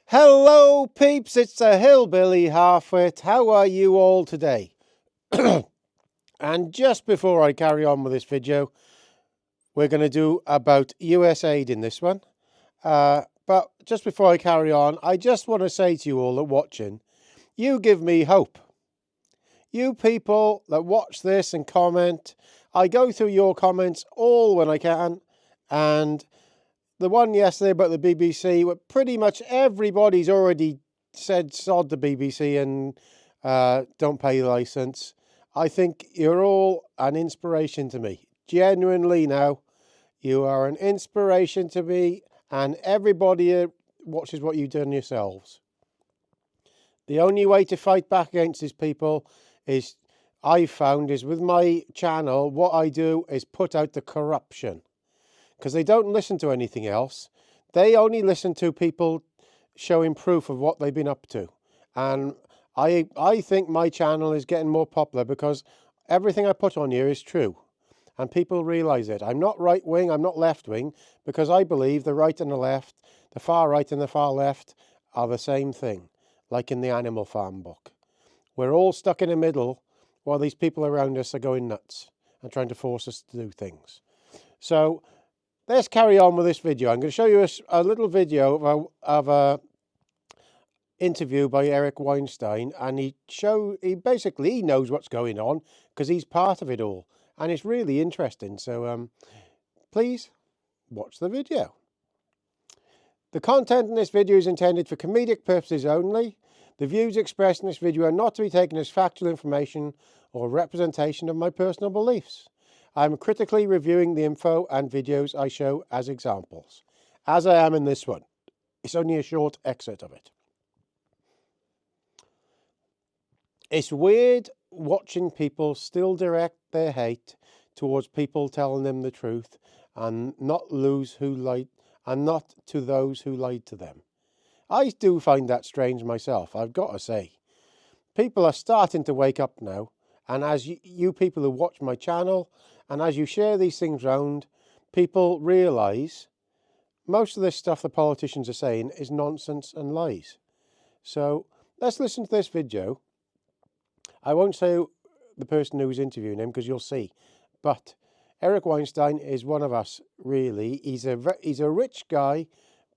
Hello peeps, it's the Hillbilly Halfwit. How are you all today? And just before I carry on with this video, we're going to do about Usaid in this one. But just before I carry on, I just want to say to you all that watching, you give me hope. You people that watch this and comment, I go through your comments all when I can, and the one yesterday about the BBC, where pretty much everybody's already said sod the BBC and don't pay the licence. I think you're all an inspiration to me. Genuinely now, you are an inspiration to me, and everybody watches what you've done yourselves. The only way to fight back against these people is, I've found, is with my channel, what I do is put out the corruption. Because they don't listen to anything else. They only listen to people showing proof of what they've been up to. And I think my channel is getting more popular because everything I put on here is true. And people realise it. I'm not right wing, I'm not left wing, because I believe the right and the left, the far right and the far left, are the same thing. Like in the Animal Farm book. We're all stuck in the middle while these people around us are going nuts and trying to force us to do things. So let's carry on with this video. I'm going to show you a little video of a interview by Eric Weinstein, and he basically knows what's going on because he's part of it all, and it's really interesting. So please watch the video. The content in this video is intended for comedic purposes only. The views expressed in this video are not to be taken as factual information or representation of my personal beliefs. I'm critically reviewing the info and videos I show as examples, as I am in this one. It's only a short excerpt of it. It's weird watching people still direct their hate towards people telling them the truth and not to those who lied to them. I do find that strange myself, I've got to say. People are starting to wake up now, and as you people who watch my channel, and as you share these things round, people realise most of this stuff the politicians are saying is nonsense and lies. So let's listen to this video. I won't say the person who's interviewing him because you'll see. But Eric Weinstein is one of us, really. He's a rich guy,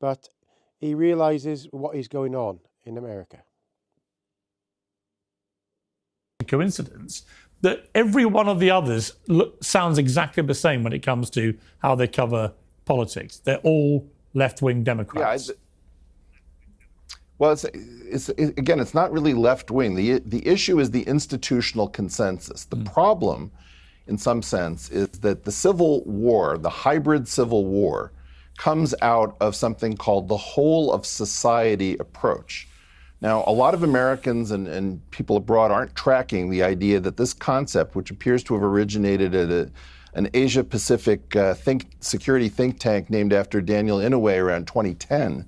but he realises what is going on in America. Coincidence that every one of the others sounds exactly the same when it comes to how they cover politics. They're all left-wing Democrats. Yeah, well, again, it's not really left-wing. The issue is the institutional consensus. The problem, in some sense, is that the Civil War, the hybrid Civil War, comes out of something called the whole of society approach. Now, a lot of Americans and people abroad aren't tracking the idea that this concept, which appears to have originated at an Asia-Pacific security think tank named after Daniel Inouye around 2010,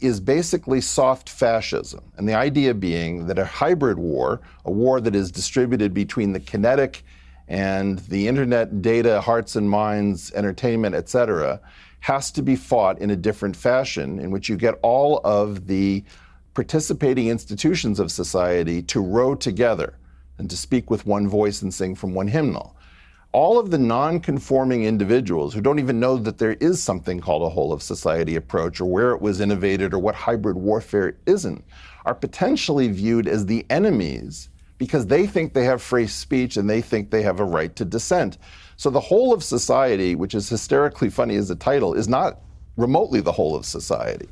is basically soft fascism. And the idea being that a hybrid war, a war that is distributed between the kinetic and the internet, data, hearts and minds, entertainment, etc., has to be fought in a different fashion in which you get all of the participating institutions of society to row together and to speak with one voice and sing from one hymnal. All of the non-conforming individuals who don't even know that there is something called a whole of society approach or where it was innovated or what hybrid warfare isn't are potentially viewed as the enemies because they think they have free speech and they think they have a right to dissent. So the whole of society, which is hysterically funny as a title, is not remotely the whole of society.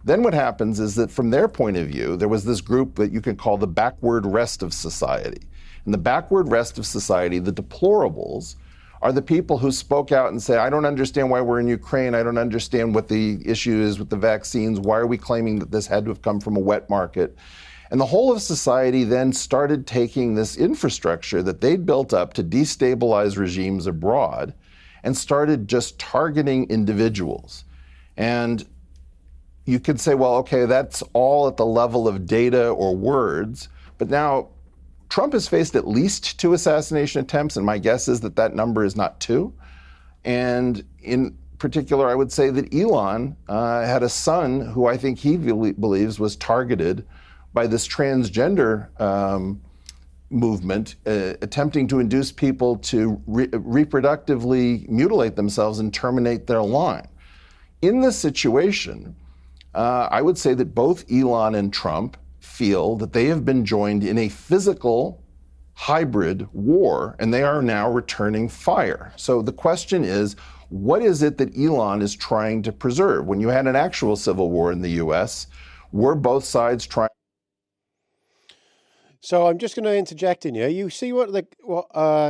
Then what happens is that from their point of view, there was this group that you can call the backward rest of society. And the backward rest of society, the deplorables, are the people who spoke out and say, I don't understand why we're in Ukraine. I don't understand what the issue is with the vaccines. Why are we claiming that this had to have come from a wet market? And the whole of society then started taking this infrastructure that they'd built up to destabilize regimes abroad and started just targeting individuals. And you could say, well, okay, that's all at the level of data or words, but now Trump has faced at least 2 assassination attempts, and my guess is that that number is not 2. And in particular, I would say that Elon had a son who I think he believes was targeted by this transgender movement, attempting to induce people to reproductively mutilate themselves and terminate their line. In this situation, I would say that both Elon and Trump feel that they have been joined in a physical hybrid war, and they are now returning fire. So the question is, what is it that Elon is trying to preserve? When you had an actual civil war in the US, were both sides trying? So I'm just going to interject in here. You see what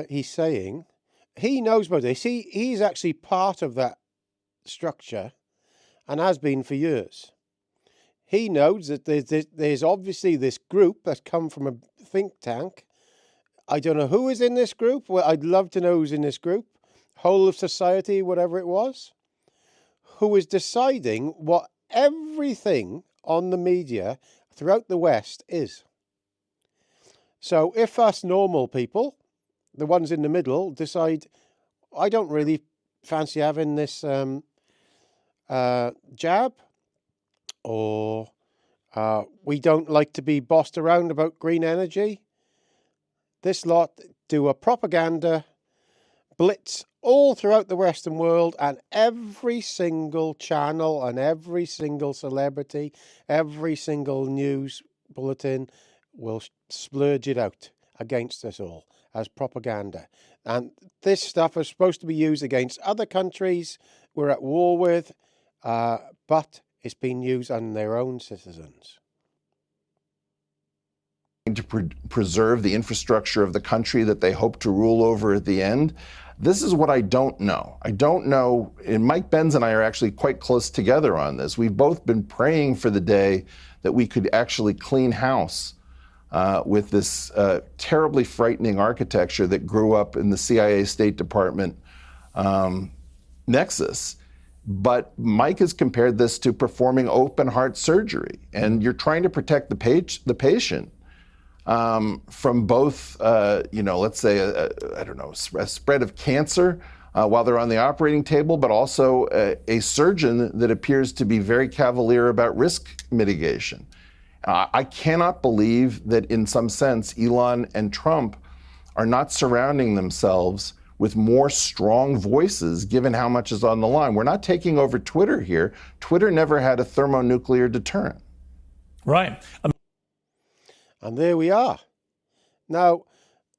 he's saying? He knows about this. He's actually part of that structure and has been for years. He knows that there's obviously this group that's come from a think tank. I don't know who is in this group. Well, I'd love to know who's in this group. Whole of society, whatever it was. Who is deciding what everything on the media throughout the West is. So if us normal people, the ones in the middle, decide, I don't really fancy having this jab, or we don't like to be bossed around about green energy, this lot do a propaganda blitz all throughout the Western world, and every single channel and every single celebrity, every single news bulletin will splurge it out against us all as propaganda. And this stuff is supposed to be used against other countries we're at war with, but it's been used on their own citizens. To preserve the infrastructure of the country that they hope to rule over at the end? This is what I don't know. I don't know, and Mike Benz and I are actually quite close together on this. We've both been praying for the day that we could actually clean house with this terribly frightening architecture that grew up in the CIA State Department nexus. But Mike has compared this to performing open heart surgery, and you're trying to protect the patient from both, let's say, a spread of cancer while they're on the operating table, but also a surgeon that appears to be very cavalier about risk mitigation. I cannot believe that in some sense Elon and Trump are not surrounding themselves with more strong voices given how much is on the line. We're not taking over Twitter here. Twitter never had a thermonuclear deterrent. Right. And there we are. Now,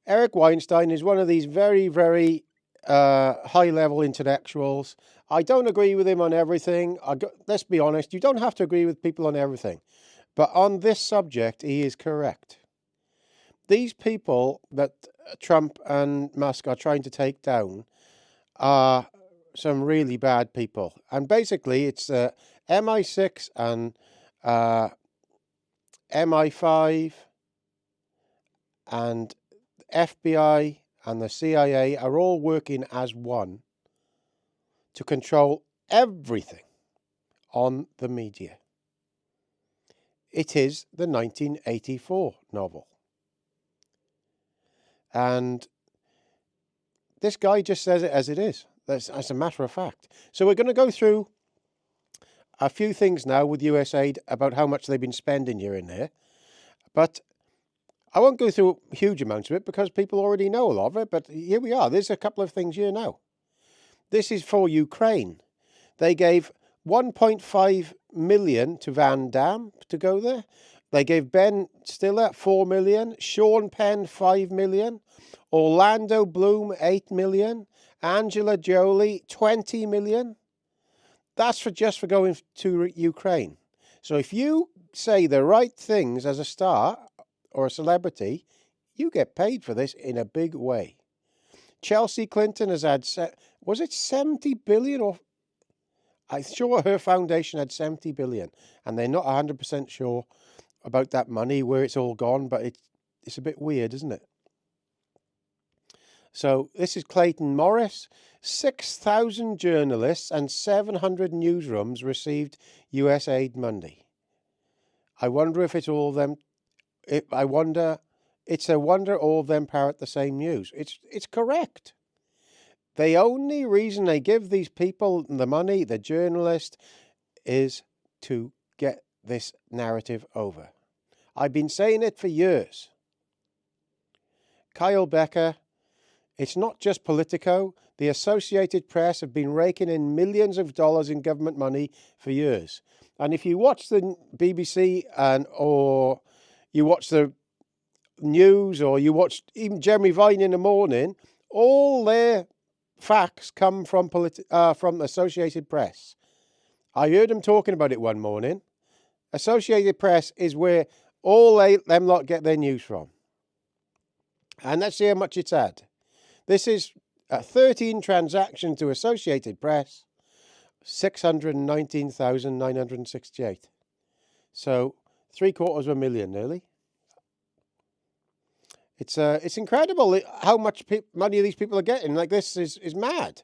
Eric Weinstein is one of these very, very high-level intellectuals. I don't agree with him on everything. Let's be honest, you don't have to agree with people on everything. But on this subject, he is correct. These people that Trump and Musk are trying to take down are some really bad people. And basically, it's MI6 and MI5 and FBI and the CIA are all working as one to control everything on the media. It is the 1984 novel. And this guy just says it as it is. That's as a matter of fact. So we're going to go through a few things now with Usaid about how much they've been spending here and there. But I won't go through huge amounts of it because people already know a lot of it. But here we are. There's a couple of things here now. This is for Ukraine. They gave 1.5 million to Van Damme to go there. They gave Ben Stiller 4 million, Sean Penn 5 million, Orlando Bloom 8 million, Angela Jolie 20 million. That's just for going to Ukraine. So if you say the right things as a star or a celebrity, you get paid for this in a big way. Chelsea Clinton has had, was it 70 billion or I'm sure her foundation had 70 billion, and they're not 100% sure about that money, where it's all gone, but it's a bit weird, isn't it? So this is Clayton Morris. 6,000 journalists and 700 newsrooms received Usaid money. I wonder if it's all them. It's a wonder all of them parrot the same news. It's correct. The only reason they give these people the money, the journalists, is to get this narrative over. I've been saying it for years. Kyle Becker, it's not just Politico. The Associated Press have been raking in millions of dollars in government money for years. And if you watch the BBC or you watch the news or you watch even Jeremy Vine in the morning, all their facts come from Associated Press. I heard them talking about it one morning. Associated Press is where all them lot get their news from. And let's see how much it's had. This is 13 transactions to Associated Press, 619,968. So $750,000 nearly. It's incredible how much money these people are getting. Like, this is mad.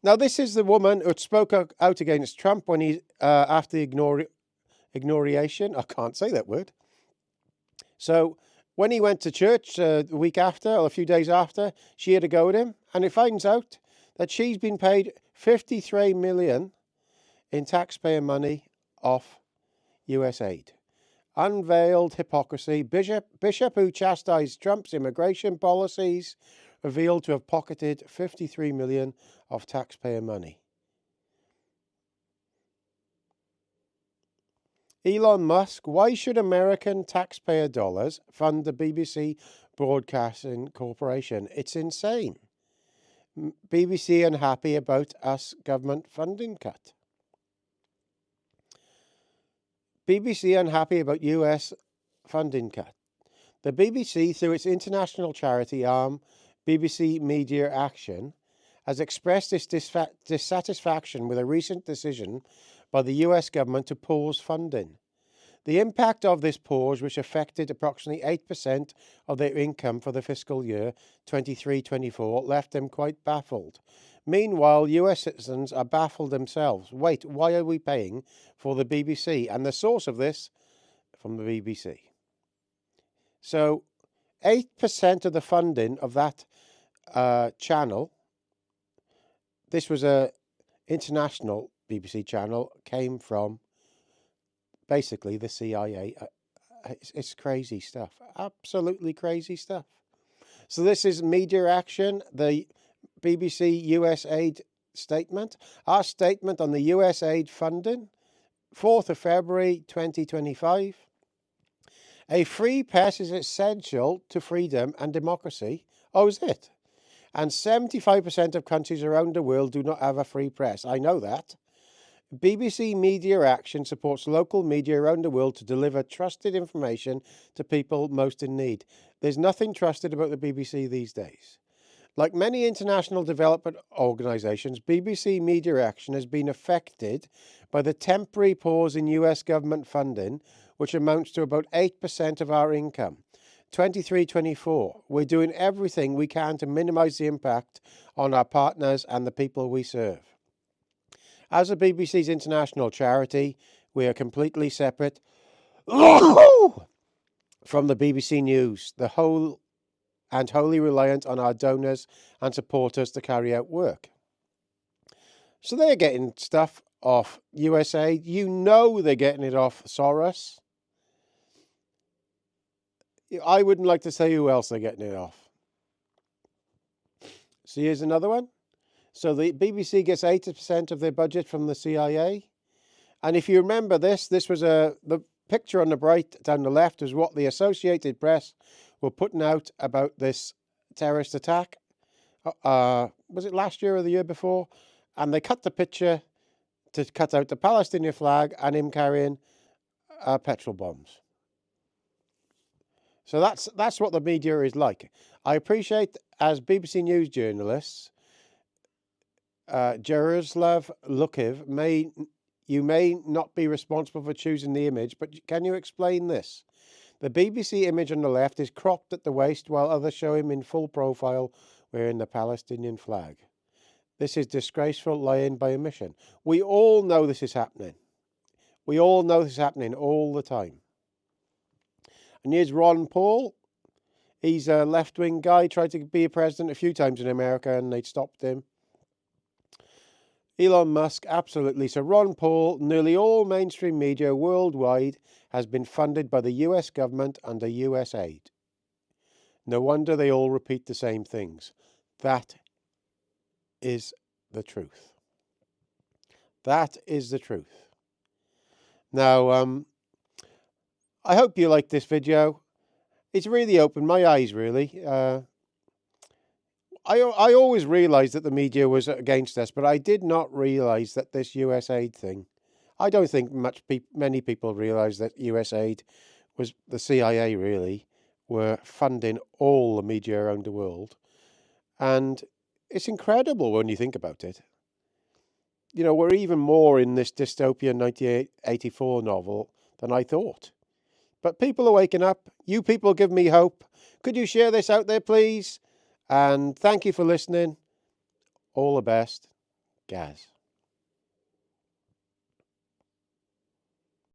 Now, this is the woman who spoke out against Trump when he after the ignoration. I can't say that word. So when he went to church the week after, or a few days after, she had a go at him, and it finds out that she's been paid $53 million in taxpayer money off Usaid. Unveiled hypocrisy. Bishop who chastised Trump's immigration policies revealed to have pocketed $53 million of taxpayer money. Elon Musk, why should American taxpayer dollars fund the BBC Broadcasting Corporation? It's insane. BBC unhappy about US government funding cut. BBC unhappy about US funding cut. The BBC, through its international charity arm, BBC Media Action, has expressed its dissatisfaction with a recent decision by the US government to pause funding. The impact of this pause, which affected approximately 8% of their income for the fiscal year 23-24, left them quite baffled. Meanwhile, US citizens are baffled themselves. Wait, why are we paying for the BBC? And the source of this, from the BBC. So 8% of the funding of that channel, this was a international BBC channel, came from basically the CIA. It's crazy stuff. Absolutely crazy stuff. So this is Media Action, the BBC USAID statement. Our statement on the USAID funding, 4th of February 2025. A free press is essential to freedom and democracy. Oh, is it? And 75% of countries around the world do not have a free press. I know that. BBC Media Action supports local media around the world to deliver trusted information to people most in need. There's nothing trusted about the BBC these days. Like many international development organisations, BBC Media Action has been affected by the temporary pause in US government funding, which amounts to about 8% of our income. 23-24. We're doing everything we can to minimise the impact on our partners and the people we serve. As a BBC's international charity, we are completely separate from the BBC News, wholly reliant on our donors and supporters to carry out work. So they're getting stuff off USAID. You know they're getting it off Soros. I wouldn't like to say who else they're getting it off. So here's another one. So the BBC gets 80% of their budget from the CIA. And if you remember this was the picture on the right down the left is what the Associated Press were putting out about this terrorist attack. Was it last year or the year before? And they cut the picture to cut out the Palestinian flag and him carrying petrol bombs. So that's what the media is like. I appreciate, as BBC News journalists, Jaroslav Lukiv, you may not be responsible for choosing the image, but can you explain this? The BBC image on the left is cropped at the waist while others show him in full profile wearing the Palestinian flag. This is disgraceful lying by omission. We all know this is happening. We all know this is happening all the time. And here's Ron Paul. He's a left-wing guy, tried to be a president a few times in America and they stopped him. Elon Musk, absolutely. So Ron Paul, nearly all mainstream media worldwide has been funded by the US government under Usaid. No wonder they all repeat the same things. That is the truth. That is the truth. Now, I hope you like this video. It's really opened my eyes, really. I always realised that the media was against us, but I did not realise that this USAID thing. I don't think many people realise that USAID was the CIA, really, were funding all the media around the world. And it's incredible when you think about it. You know, we're even more in this dystopian 1984 novel than I thought. But people are waking up. You people give me hope. Could you share this out there, please? And thank you for listening. All the best. Gaz.